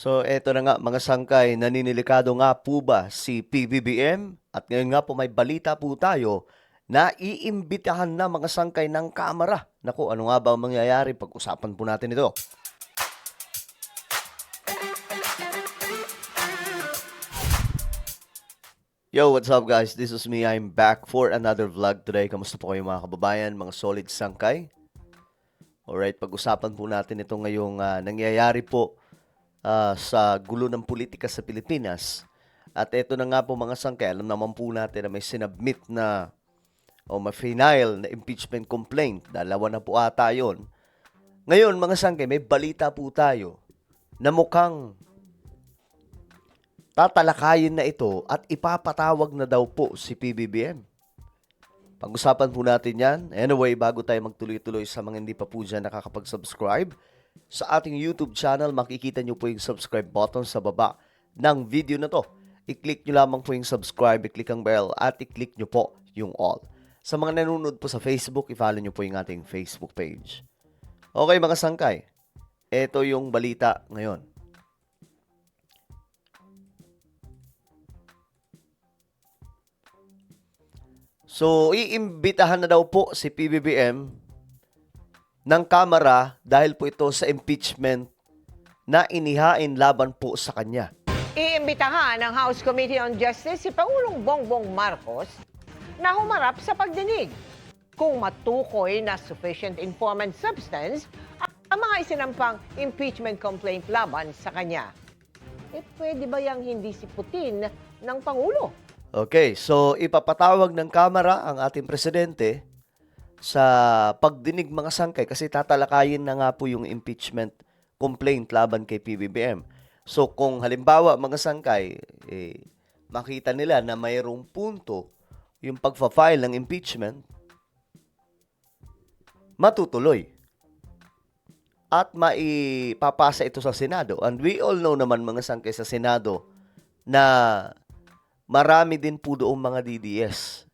So eto na nga mga sangkay, naninilikado nga po ba si PBBM? At ngayon nga po may balita po tayo na iimbitahan na mga sangkay ng Kamara. Naku, ano nga ba ang mangyayari? Pag-usapan po natin ito. Yo, what's up guys? This is me. I'm back for another vlog today. Kamusta po kayo mga kababayan, mga solid sangkay? Alright, pag-usapan po natin ito ngayong nangyayari po sa gulo ng politika sa Pilipinas. At ito na nga po mga sangkay, alam naman po natin na may sinubmit na o may final na impeachment complaint. Dalawa na po ata yun. Ngayon mga sangkay, may balita po tayo na mukhang tatalakayin na ito at ipapatawag na daw po si PBBM. Pag-usapan po natin yan. Anyway, bago tayo magtuloy-tuloy sa mga hindi pa po dyan nakakapag-subscribe, sa ating YouTube channel, makikita nyo po yung subscribe button sa baba ng video na to. I-click nyo lamang po yung subscribe, i-click ang bell, at i-click nyo po yung all. Sa mga nanonood po sa Facebook, i-follow nyo po yung ating Facebook page. Okay mga sangkay, ito yung balita ngayon. So, iimbitahan na daw po si PBBM ng Kamara dahil po ito sa impeachment na inihain laban po sa kanya. Iimbitahan ng House Committee on Justice si Pangulong Bongbong Marcos na humarap sa pagdinig kung matukoy na sufficient informant substance ang mga isinampang impeachment complaint laban sa kanya. Pwede ba yang hindi siputin ng Pangulo? Okay, so ipapatawag ng Kamara ang ating presidente sa pagdinig mga sangkay kasi tatalakayin na nga po yung impeachment complaint laban kay PBBM. So kung halimbawa mga sangkay, makita nila na mayroong punto yung pagfa-file ng impeachment, matutuloy at maipapasa ito sa Senado. And we all know naman mga sangkay sa Senado na marami din po doong mga DDS.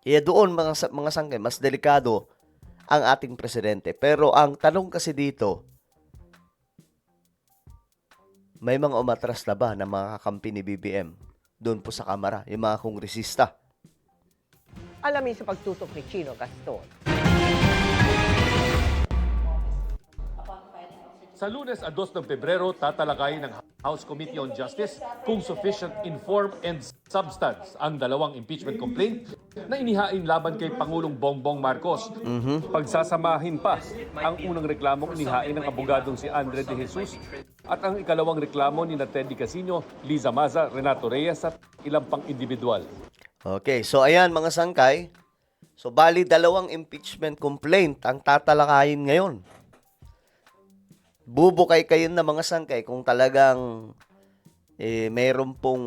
Kaya doon mga sangkay, mas delikado ang ating presidente. Pero ang tanong kasi dito, may mga umatras na ba na mga kakampi ni BBM doon po sa Kamara, yung mga kongresista? Alamin sa pagtutok ni Chino Gaston. Sa Lunes, 2 ng Pebrero, tatalakayin ng House Committee on Justice kung sufficient inform and substance ang dalawang impeachment complaint na inihain laban kay Pangulong Bongbong Marcos. Pagsasamahin pa ang unang reklamong inihain ng abogadong si Andre De Jesus at ang ikalawang reklamo ni Teddy Casino, Liza Maza, Renato Reyes at ilang pang individual. Okay, so ayan mga sangkay. So bali dalawang impeachment complaint ang tatalakayin ngayon. Bubukay kayo na mga sangkay kung talagang mayroon pong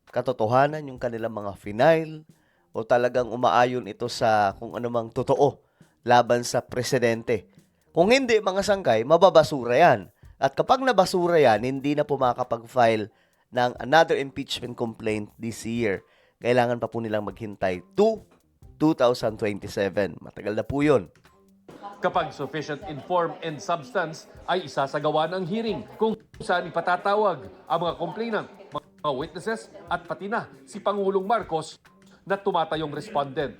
katotohanan yung kanilang mga final o talagang umaayon ito sa kung anumang totoo laban sa presidente. Kung hindi mga sangkay, mababasura yan. At kapag nabasura yan, hindi na po makakapag-file ng another impeachment complaint this year. Kailangan pa po nilang maghintay to 2027. Matagal na po yun. Kapag sufficient inform and substance ay isasagawa ng hearing kung saan ipatatawag ang mga complainant, mga witnesses at pati na si Pangulong Marcos na tumatayong respondent.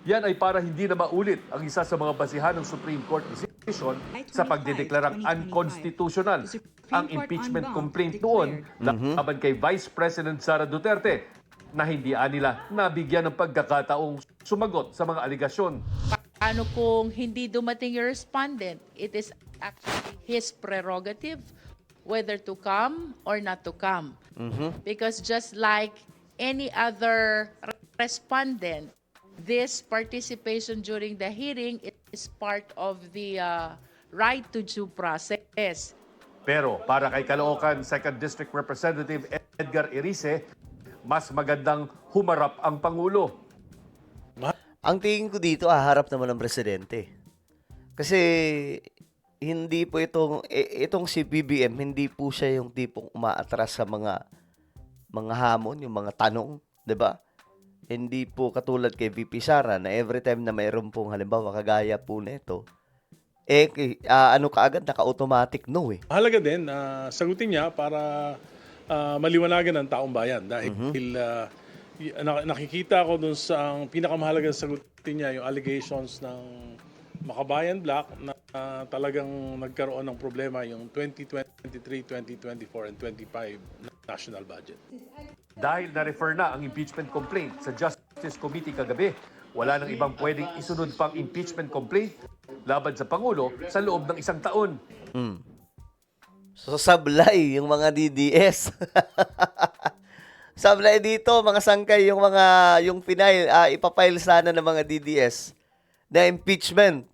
Yan ay para hindi na maulit ang isa sa mga basihan ng Supreme Court decision sa pagdedeklarang unconstitutional ang impeachment complaint noon laban kay Vice President Sara Duterte na hindi nila nabigyan ng pagkakataong sumagot sa mga aligasyon. Ano kung hindi dumating yung respondent? It is actually his prerogative whether to come or not to come. Because just like any other respondent, this participation during the hearing is part of the right to due process. Pero para kay Caloocan 2nd District Representative Edgar Erice, mas magandang humarap ang Pangulo. Ang tingin ko dito, harap naman ng presidente. Kasi hindi po itong si BBM, hindi po siya yung tipong umaatras sa mga hamon, yung mga tanong, 'di ba? Hindi po katulad kay VP Sara na every time na mayroon pong halimbawa kagaya po nito, ano kaagad, naka-automatic no eh. Mahalaga din sagutin niya para maliwanagan ng taong bayan dahil nakikita ko dun sa ang pinakamahalagang sagutin niya yung allegations ng Makabayan Black na talagang nagkaroon ng problema yung 2023, 2024, and 25 national budget. Dahil na-refer na ang impeachment complaint sa Justice Committee kagabi, wala nang ibang pwedeng isunod pang impeachment complaint laban sa Pangulo sa loob ng 1 taon. So sablay yung mga DDS. Sablay dito mga sangkay yung ipapile sana ng mga DDS na impeachment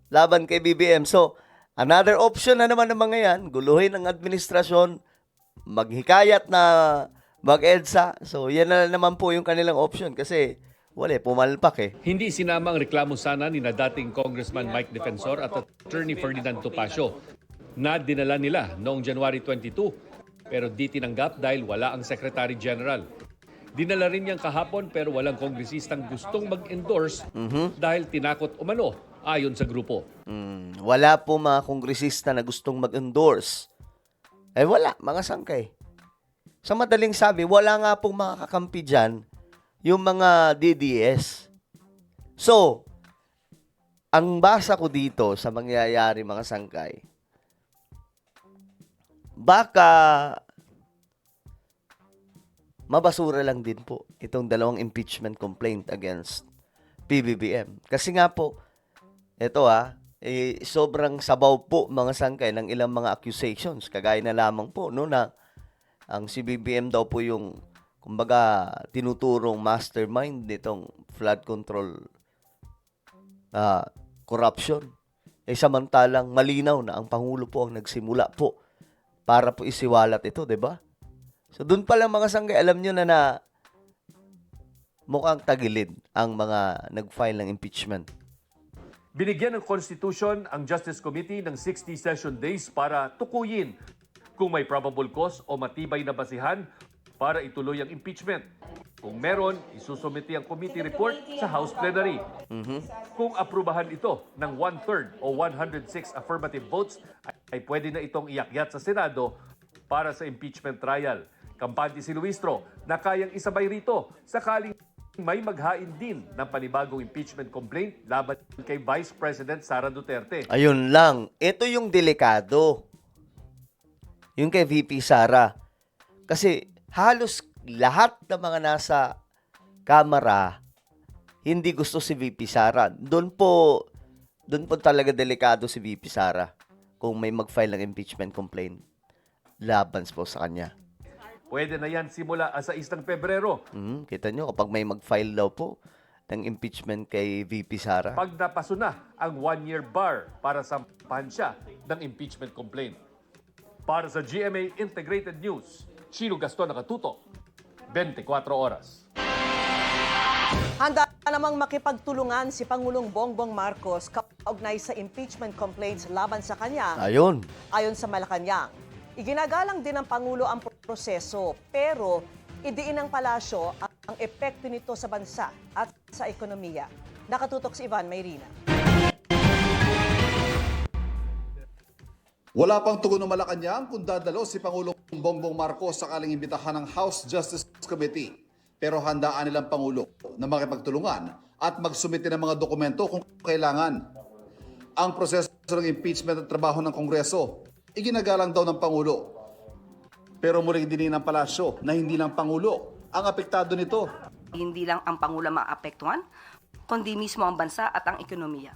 laban kay BBM. So another option na naman ng mga yan, guluhin ang administrasyon, maghikayat na mag-EDSA. So yan na naman po yung kanilang option kasi wala, pumalpak eh. Hindi sinama ang reklamo sana ni na dating Congressman Mike Defensor at Attorney Ferdinand Topacio na dinala nila noong January 22 pero di tinanggap dahil wala ang Secretary General. Dinala rin niyang kahapon pero walang kongresistang gustong mag-endorse dahil tinakot umano ayon sa grupo. Wala po mga kongresista na gustong mag-endorse. Wala, mga sangkay. Sa madaling sabi, wala nga pong makakakampi dyan yung mga DDS. So, ang basa ko dito sa mangyayari mga sangkay, baka mabasura lang din po itong dalawang impeachment complaint against PBBM. Kasi nga po, ito sobrang sabaw po mga sangkay ng ilang mga accusations. Kagaya na lamang po no, na ang CBBM daw po yung kumbaga tinuturong mastermind nitong flood control corruption. Samantalang malinaw na ang Pangulo po ang nagsimula po para po isiwalat ito, 'di ba? So doon pa lang mga sangkay, alam nyo na mukhang tagilid ang mga nag-file ng impeachment. Binigyan ng Constitution ang Justice Committee ng 60 session days para tukuyin kung may probable cause o matibay na basihan para ituloy ang impeachment. Kung meron, isusumiti ang committee report sa House Plenary. Kung aprubahan ito ng 1/3 o 106 affirmative votes, ay pwede na itong iakyat sa Senado para sa impeachment trial. Kampante si Luistro na kayang isabay rito sakaling may maghain din ng panibagong impeachment complaint laban kay Vice President Sara Duterte. Ayun lang. Ito yung delikado. Yung kay VP Sara. Kasi halos lahat ng mga nasa Kamara hindi gusto si VP Sara. Doon po talaga delikado si VP Sara kung may mag-file ng impeachment complaint laban po sa kanya. Pwede na yan simula sa 6 ng Pebrero. Kita nyo, kapag may mag-file daw po ng impeachment kay VP Sara. Pag napaso na ang 1-year bar para sampahan siya ng impeachment complaint. Para sa GMA Integrated News, Chino Gaston Nakatuto, 24 oras. Handa namang makipagtulungan si Pangulong Bongbong Marcos kaugnay sa impeachment complaints laban sa kanya. Ayun. Ayon sa Malacanang, iginagalang din ng Pangulo ang proseso pero idiin ng palasyo ang epekto nito sa bansa at sa ekonomiya. Nakatutok si Ivan Mayrina. Wala pang tugon ng Malacanang kung dadalo si Pangulong Bongbong Marcos sakaling imbitahan ng House Justice Committee. Pero handaan nilang Pangulo na makipagtulungan at magsumite ng mga dokumento kung kailangan. Ang proseso ng impeachment at trabaho ng Kongreso, iginagalang daw ng Pangulo. Pero muling dinin ng palasyo na hindi lang Pangulo ang apektado nito. Hindi lang ang Pangulo maapektuhan, kundi mismo ang bansa at ang ekonomiya.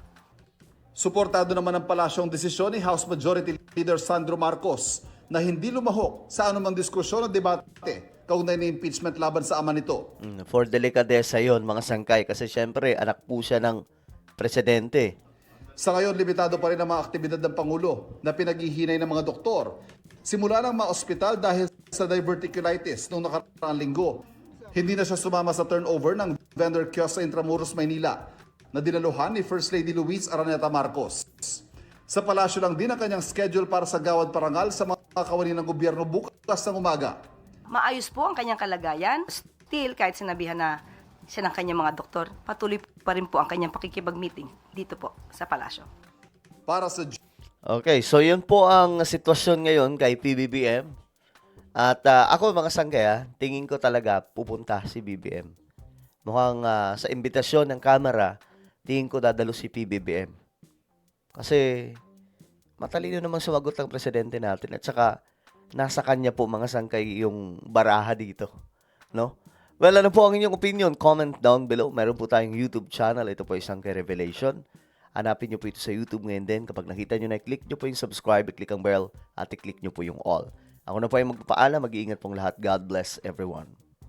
Suportado naman ng palasyo ang desisyon ni House Majority Leader Sandro Marcos na hindi lumahok sa anumang diskusyon o debate kaugnay ng impeachment laban sa ama nito. For delikadesa yon mga sangkay kasi syempre anak po siya ng presidente. Sa ngayon, limitado pa rin ang mga aktibidad ng Pangulo na pinaghihinay ng mga doktor. Simula ng mga ospital dahil sa diverticulitis noong nakaraang linggo. Hindi na siya sumama sa turnover ng vendor kiosk sa Intramuros, Maynila na dinaluhan ni First Lady Luis Araneta Marcos. Sa palasyo lang din ang kanyang schedule para sa gawad parangal sa mga kawani ng gobyerno bukas ng umaga. Maayos po ang kanyang kalagayan. Still, kahit sinabihan na siya ng kanyang mga doktor, patuloy pa rin po ang kanyang pakikipag-meeting dito po sa palasyo. para sa Okay, so yun po ang sitwasyon ngayon kay PBBM. At ako mga sangkaya, tingin ko talaga pupunta si BBM. Mukhang sa imbitasyon ng Kamara, tingin ko dadalo si PBBM. Kasi matalino namang sumagot ang presidente natin at saka nasa kanya po mga sangkay yung baraha dito. No? Well, ano po ang inyong opinion? Comment down below. Meron po tayong YouTube channel. Ito po ay Sangkay Revelation. Hanapin nyo po ito sa YouTube ngayon din. Kapag nakita nyo na, click nyo po yung subscribe, click ang bell, at i-click nyo po yung all. Ako na po ay magpapaalam. Mag-iingat pong lahat. God bless everyone.